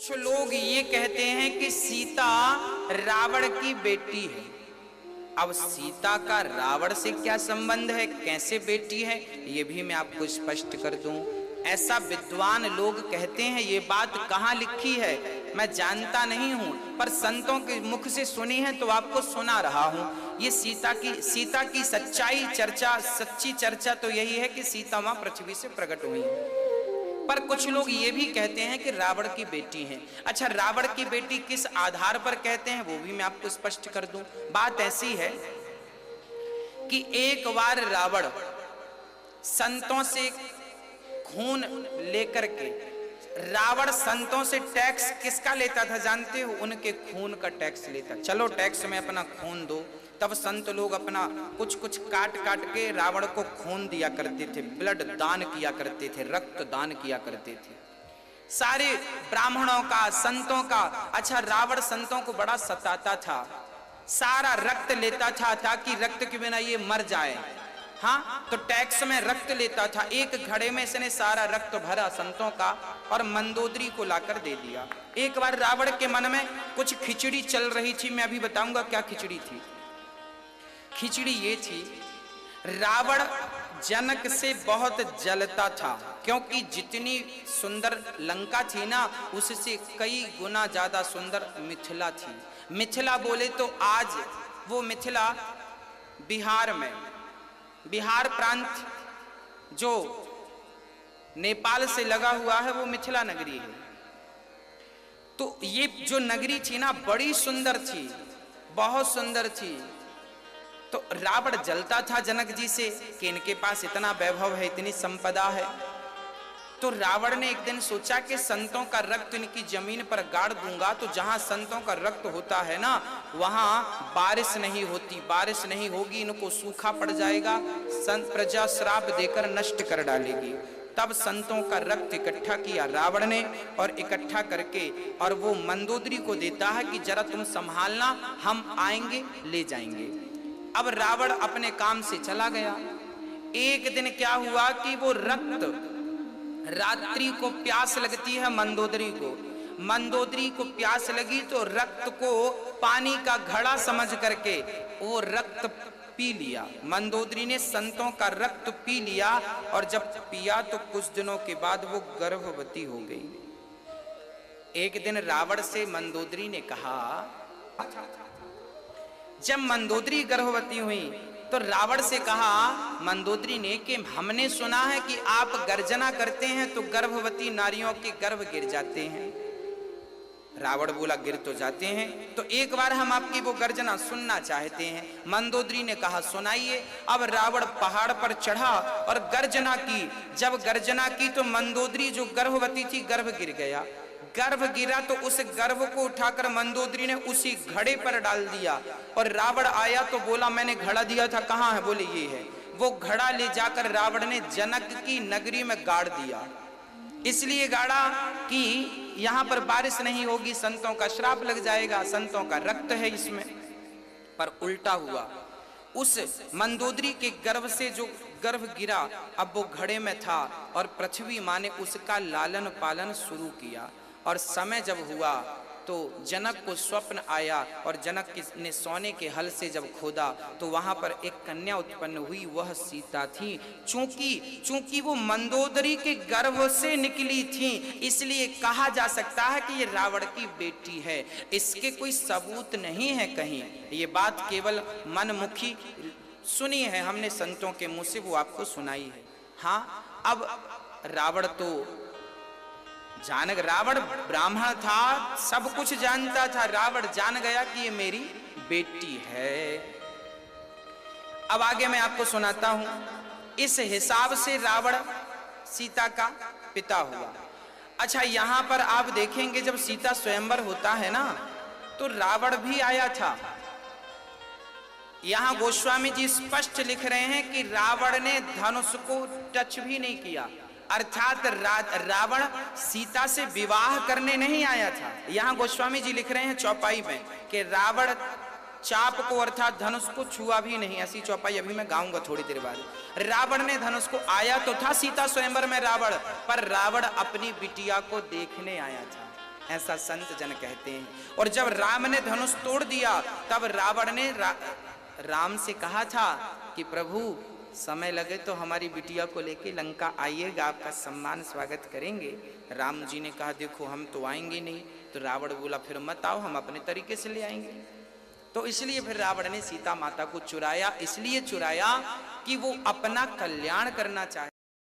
कुछ लोग ये कहते हैं कि सीता रावण की बेटी है। अब सीता का रावण से क्या संबंध है, कैसे बेटी है, ये भी मैं आपको स्पष्ट कर दूं। ऐसा विद्वान लोग कहते हैं। ये बात कहाँ लिखी है मैं जानता नहीं हूं, पर संतों के मुख से सुनी है तो आपको सुना रहा हूं। ये सीता की सच्ची चर्चा तो यही है कि सीता मां पृथ्वी से प्रकट हुई है। पर कुछ लोग ये भी कहते हैं कि रावण की बेटी है। अच्छा, रावण की बेटी किस आधार पर कहते हैं वो भी मैं आपको स्पष्ट कर दूं। बात ऐसी है कि एक बार रावण संतों से खून लेकर के, रावण संतों से टैक्स किसका लेता था जानते हो? उनके खून का टैक्स लेता। चलो टैक्स में अपना खून दो। तब संत लोग अपना कुछ कुछ काट काट के रावण को खून दिया करते थे, ब्लड दान किया करते थे, रक्त दान किया करते थे, सारे ब्राह्मणों का, संतों का। अच्छा, रावण संतों को बड़ा सताता था, सारा रक्त लेता था ताकि रक्त के बिना ये मर जाए। हाँ, तो टैक्स में रक्त लेता था। एक घड़े में इसने सारा रक्त भरा संतों का और मंदोदरी को लाकर दे दिया। एक बार रावण के मन में कुछ खिचड़ी चल रही थी, मैं अभी बताऊंगा क्या खिचड़ी थी। खिचड़ी ये थी, रावण जनक से बहुत जलता था, क्योंकि जितनी सुंदर लंका थी ना, उससे कई गुना ज्यादा सुंदर मिथिला थी। मिथिला बोले तो आज वो मिथिला बिहार में, बिहार प्रांत जो नेपाल से लगा हुआ है वो मिथिला नगरी है। तो ये जो नगरी थी ना बड़ी सुंदर थी, बहुत सुंदर थी। तो रावण जलता था जनक जी से कि इनके पास इतना वैभव है, इतनी संपदा है। तो रावण ने एक दिन सोचा कि संतों का रक्त इनकी जमीन पर गाड़ दूंगा तो जहां संतों का रक्त होता है ना वहां बारिश नहीं होती, बारिश नहीं होगी, इनको सूखा पड़ जाएगा, संत प्रजा श्राप देकर नष्ट कर डालेगी। तब संतों का रक्त इकट्ठा किया रावण ने, और इकट्ठा करके और वो मंदोदरी को देता है कि जरा तुम संभालना, हम आएंगे ले जाएंगे। अब रावण अपने काम से चला गया। एक दिन क्या हुआ कि वो रक्त, रात्रि को प्यास लगती है मंदोदरी को प्यास लगी तो रक्त को पानी का घड़ा समझ करके वो रक्त पी लिया। मंदोदरी ने संतों का रक्त पी लिया, और जब पिया तो कुछ दिनों के बाद वो गर्भवती हो गई। एक दिन रावण से मंदोदरी ने कहा, जब मंदोदरी गर्भवती हुई तो रावण से कहा मंदोदरी ने कि हमने सुना है कि आप गर्जना करते हैं तो गर्भवती नारियों के गर्भ गिर जाते हैं। रावण बोला, गिर तो जाते हैं, तो एक बार हम आपकी वो गर्जना सुनना चाहते हैं। मंदोदरी ने कहा, सुनाइए। अब रावण पहाड़ पर चढ़ा और गर्जना की। जब गर्जना की तो मंदोदरी जो गर्भवती थी गर्भ गिर गया। गर्भ गिरा तो उस गर्भ को उठाकर मंदोदरी ने उसी घड़े पर डाल दिया, और रावण आया तो बोला, मैंने घड़ा दिया था, कहाँ है? बोले, ये है। वो घड़ा ले जाकर रावण ने जनक की नगरी में गाड़ दिया। इसलिए गाड़ा कि यहां पर बारिश नहीं होगी, संतों का श्राप लग जाएगा, संतों का रक्त है इसमें। पर उल्टा हुआ, उस मंदोदरी के गर्भ से जो गर्भ गिरा अब वो घड़े में था, और पृथ्वी माँ ने उसका लालन पालन शुरू किया। और समय जब हुआ तो जनक को स्वप्न आया, और जनक ने सोने के हल से जब खोदा तो वहां पर एक कन्या उत्पन्न हुई, वह सीता थी। चूंकि वो मंदोदरी के गर्भ से निकली थी, इसलिए कहा जा सकता है कि ये रावण की बेटी है। इसके कोई सबूत नहीं है कहीं, ये बात केवल मनमुखी सुनी है हमने संतों के मुंह से, वो आपको सुनाई है। हाँ, अब रावण तो रावण ब्राह्मण था, सब कुछ जानता था। रावण जान गया कि ये मेरी बेटी है। अब आगे मैं आपको सुनाता हूं। इस हिसाब से रावण सीता का पिता हुआ। अच्छा, यहां पर आप देखेंगे जब सीता स्वयंवर होता है ना तो रावण भी आया था। यहां गोस्वामी जी स्पष्ट लिख रहे हैं कि रावण ने धनुष को टच भी नहीं किया, अर्थात रावण सीता से विवाह करने नहीं आया था। यहां गोस्वामी जी लिख रहे हैं चौपाई में कि रावण चाप को अर्थात धनुष को छुआ भी नहीं। ऐसी चौपाई अभी मैं गाऊंगा थोड़ी देर बाद। रावण ने धनुष को, आया तो था सीता स्वयंवर में रावण, पर रावण अपनी बिटिया को देखने आया था। ऐसा संत जन कहते हैं। और जब राम ने धनुष तोड़ दिया तब रावण ने राम से कहा था कि प्रभु समय लगे तो हमारी बिटिया को लेके लंका आइएगा, आपका सम्मान स्वागत करेंगे। राम जी ने कहा देखो हम तो आएंगे नहीं। तो रावण बोला फिर मत आओ, हम अपने तरीके से ले आएंगे। तो इसलिए फिर रावण ने सीता माता को चुराया। इसलिए चुराया कि वो अपना कल्याण करना चाहता